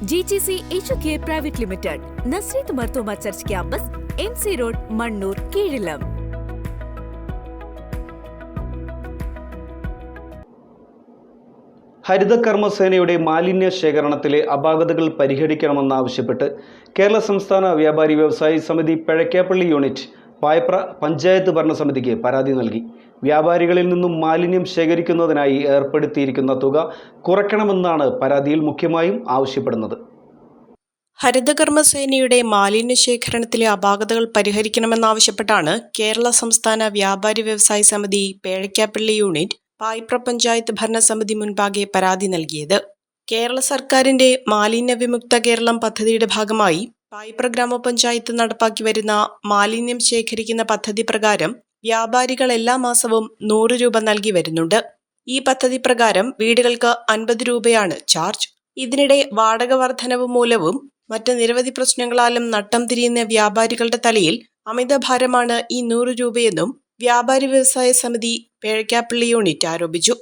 GGC HK Private Limited, Nasreet Martoma Church Campus, MC Road, Mannur, Keezilam. ഹരിത കർമ്മസേനയുടെ മാലിന്യ ശേഖരണത്തിലെ അപാകതകൾ പരിഹരിക്കണമെന്നാവശ്യപ്പെട്ട് കേരള സംസ്ഥാന വ്യാപാരി വ്യവസായി സമിതി പെഴക്കാപ്പള്ളി യൂണിറ്റ് പായപ്ര പഞ്ചായത്ത് ഭരണസമിതിക്ക് പരാതി നൽകി. വ്യാപാരികളിൽ നിന്നും മാലിന്യം ശേഖരിക്കുന്നതിനായി ഏർപ്പെടുത്തിയിരിക്കുന്ന തുക കുറയ്ക്കണമെന്നാണ് പരാതിയിൽ മുഖ്യമായും ആവശ്യപ്പെടുന്നത്. ഹരിതകർമ്മസേനയുടെ മാലിന്യ ശേഖരണത്തിലെ അപാകതകൾ പരിഹരിക്കണമെന്നാവശ്യപ്പെട്ടാണ് കേരള സംസ്ഥാന വ്യാപാരി വ്യവസായി സമിതി പേഴക്കാപ്പള്ളി യൂണിറ്റ് പായപ്ര പഞ്ചായത്ത് ഭരണസമിതി മുൻപാകെ പരാതി നൽകിയത്. കേരള സർക്കാരിന്റെ മാലിന്യ വിമുക്ത കേരളം പദ്ധതിയുടെ ഭാഗമായി പായപ്ര ഗ്രാമപഞ്ചായത്ത് നടപ്പാക്കി വരുന്ന മാലിന്യം ശേഖരിക്കുന്ന പദ്ധതി പ്രകാരം വ്യാപാരികൾ എല്ലാ മാസവും 100 രൂപ നൽകി വരുന്നുണ്ട്. ഈ പദ്ധതി പ്രകാരം വീടുകൾക്ക് 50 രൂപയാണ് ചാർജ്. ഇതിനിടെ വാടക വർധനവ് മൂലവും മറ്റ് നിരവധി പ്രശ്നങ്ങളാലും നട്ടം തിരിയുന്ന വ്യാപാരികളുടെ തലയിൽ അമിതഭാരമാണ് ഈ 100 രൂപയെന്നും വ്യാപാരി വ്യവസായ സമിതി പേഴക്കാപ്പള്ളി യൂണിറ്റ് ആരോപിച്ചു.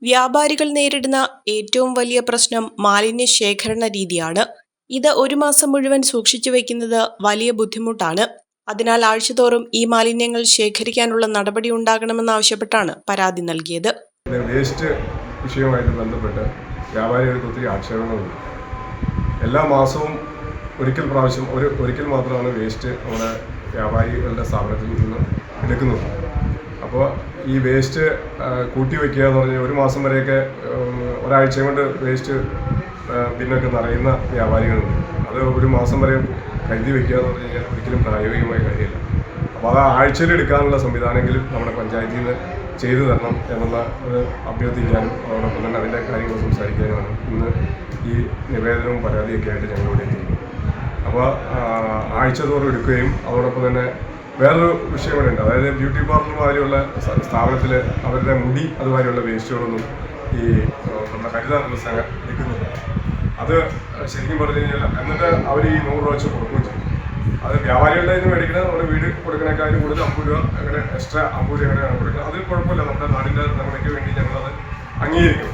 വ്യാപാരികൾ നേരിടുന്ന ഏറ്റവും വലിയ പ്രശ്നം മാലിന്യ ശേഖരണ രീതിയാണ്. ഇത് ഒരു മാസം മുഴുവൻ സൂക്ഷിച്ചു വയ്ക്കുന്നത് വലിയ ബുദ്ധിമുട്ടാണ്. അതിനാൽ ആഴ്ചതോറും ഈ മാലിന്യങ്ങൾ ശേഖരിക്കാനുള്ള നടപടി ഉണ്ടാകണമെന്നാവശ്യപ്പെട്ടാണ് പരാതി നൽകിയത്. വേസ്റ്റ് വിഷയവുമായിട്ട് ബന്ധപ്പെട്ട് വ്യാപാരികൾക്ക് ഒത്തിരി ആക്ഷേപങ്ങളുണ്ട്. എല്ലാ മാസവും ഒരിക്കൽ മാത്രമാണ് വേസ്റ്റ് നമ്മുടെ വ്യാപാരികളുടെ സ്ഥാപനത്തിൽ നിന്ന് എടുക്കുന്നത്. അപ്പോൾ ഈ വേസ്റ്റ് കൂട്ടി വയ്ക്കുക എന്ന് പറഞ്ഞാൽ ഒരു മാസം വരെയൊക്കെ ഒരാഴ്ച കൊണ്ട് വേസ്റ്റ് ബിന്നൊക്കെ നിറയുന്ന വ്യാപാരികളുണ്ട്. അത് ഒരു മാസം വരെ കരുതി വയ്ക്കുക എന്ന് പറഞ്ഞു കഴിഞ്ഞാൽ ഒരിക്കലും പ്രായോഗികമായ കാര്യമില്ല. അപ്പോൾ അത് ആഴ്ചയിൽ എടുക്കാനുള്ള സംവിധാനമെങ്കിലും നമ്മുടെ പഞ്ചായത്തിൽ നിന്ന് ചെയ്തു തരണം എന്നുള്ള അഭ്യർത്ഥിക്കാനും അതോടൊപ്പം തന്നെ അതിൻ്റെ കാര്യങ്ങൾ സംസാരിക്കാനുമാണ് ഇന്ന് ഈ നിവേദനവും പരാതിയൊക്കെ ആയിട്ട് ഞങ്ങളിവിടെ എത്തിയിരിക്കുന്നത്. അപ്പോൾ ആഴ്ചതോറും എടുക്കുകയും അതോടൊപ്പം തന്നെ വേറൊരു വിഷയം കൂടെ ഉണ്ട്. അതായത് ബ്യൂട്ടി പാർലർ മാതിരിയുള്ള സ്ഥാപനത്തിൽ അവരുടെ മുടി അതുമാതിരിയുള്ള വേസ്റ്റുകളൊന്നും ഈ നമ്മുടെ ഹരിത കർമ്മസേന എടുക്കുന്നില്ല. അത് ശരിക്കും പറഞ്ഞു കഴിഞ്ഞാൽ എന്നിട്ട് അവർ ഈ 100 രൂപ വെച്ച് കൊടുക്കുകയും ചെയ്യും. അത് വ്യാപാരികളുടെ നിന്ന് മേടിക്കുന്നത് നമ്മുടെ വീട് കൊടുക്കണേക്കാളും കൂടുതൽ 50 രൂപ അങ്ങനെ എക്സ്ട്രാ 50 രൂപ അങ്ങനെയാണ് കൊടുക്കുന്നത്. അത് കുഴപ്പമില്ല, നമ്മുടെ നാടിൻ്റെ നന്മയ്ക്ക് വേണ്ടി ഞങ്ങളത് അംഗീകരിക്കും.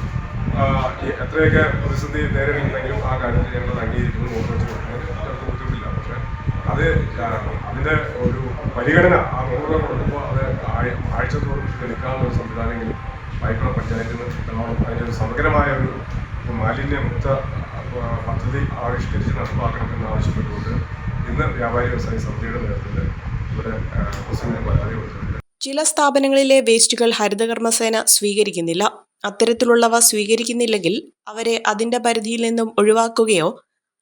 എത്രയൊക്കെ പ്രതിസന്ധി നേരിടുന്നുണ്ടെങ്കിലും ആ കാര്യത്തിൽ ഞങ്ങളത് അംഗീകരിക്കുന്നു. 100 വെച്ച് കൊടുക്കുന്നത് ബുദ്ധിമുട്ടില്ല. പക്ഷേ അത് അതിൻ്റെ ഒരു പരിഗണന ആ 100 രൂപ കൊടുക്കുമ്പോൾ അത് ആഴ്ചത്തോറും നിൽക്കാനുള്ള ഒരു സംവിധാനമെങ്കിലും പായപ്ര പഞ്ചായത്തിന് അതിൻ്റെ ഒരു സമഗ്രമായ ഒരു മാലിന്യമുക്ത പദ്ധതി ആവിഷ്കരിച്ച് നടപ്പാക്കണമെന്ന് ആവശ്യപ്പെട്ടുകൊണ്ട് ഇന്ന് വ്യാപാരി വ്യവസായ സമിതിയുടെ നേതൃത്വത്തിൽ ഇവിടെ പ്രസിഡന്റിന് പരാതി കൊടുത്തിട്ടുണ്ട്. ചില സ്ഥാപനങ്ങളിലെ വേസ്റ്റുകൾ ഹരിതകർമ്മസേന സ്വീകരിക്കുന്നില്ല. അത്തരത്തിലുള്ളവ സ്വീകരിക്കുന്നില്ലെങ്കിൽ അവരെ അതിന്റെ പരിധിയിൽ നിന്നും ഒഴിവാക്കുകയോ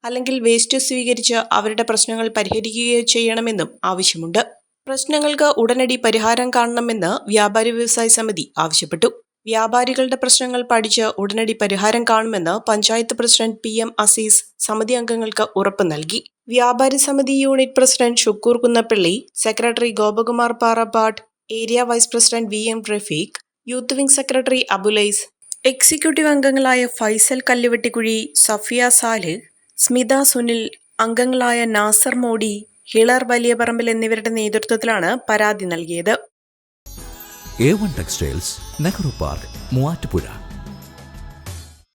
അല്ലെങ്കിൽ വേസ്റ്റ് സ്വീകരിച്ച് അവരുടെ പ്രശ്നങ്ങൾ പരിഹരിക്കുകയോ ചെയ്യണമെന്നും ആവശ്യമുണ്ട്. പ്രശ്നങ്ങൾക്ക് ഉടനടി പരിഹാരം കാണണമെന്ന് വ്യാപാരി വ്യവസായ സമിതി ആവശ്യപ്പെട്ടു. വ്യാപാരികളുടെ പ്രശ്നങ്ങൾ പഠിച്ച് ഉടനടി പരിഹാരം കാണുമെന്ന് പഞ്ചായത്ത് പ്രസിഡന്റ് PM അസീസ് സമിതി അംഗങ്ങൾക്ക് ഉറപ്പ് നൽകി. വ്യാപാരി സമിതി unit president Shukkur Kunnappally, secretary Gopakumar Parappad, area vice president VM Rafeeq, youth wing secretary Abulais, executive അംഗങ്ങളായ ഫൈസൽ കല്ലുവെട്ടിക്കുഴി, സഫിയ സാലിഹ്, സ്മിത സുനിൽ, അംഗങ്ങളായ നാസർ മോഡി, ഹിളർ വലിയപറമ്പിൽ എന്നിവരുടെ നേതൃത്വത്തിലാണ് പരാതി നൽകിയത്. A1 textiles, Nehru park, Muvattupuzha.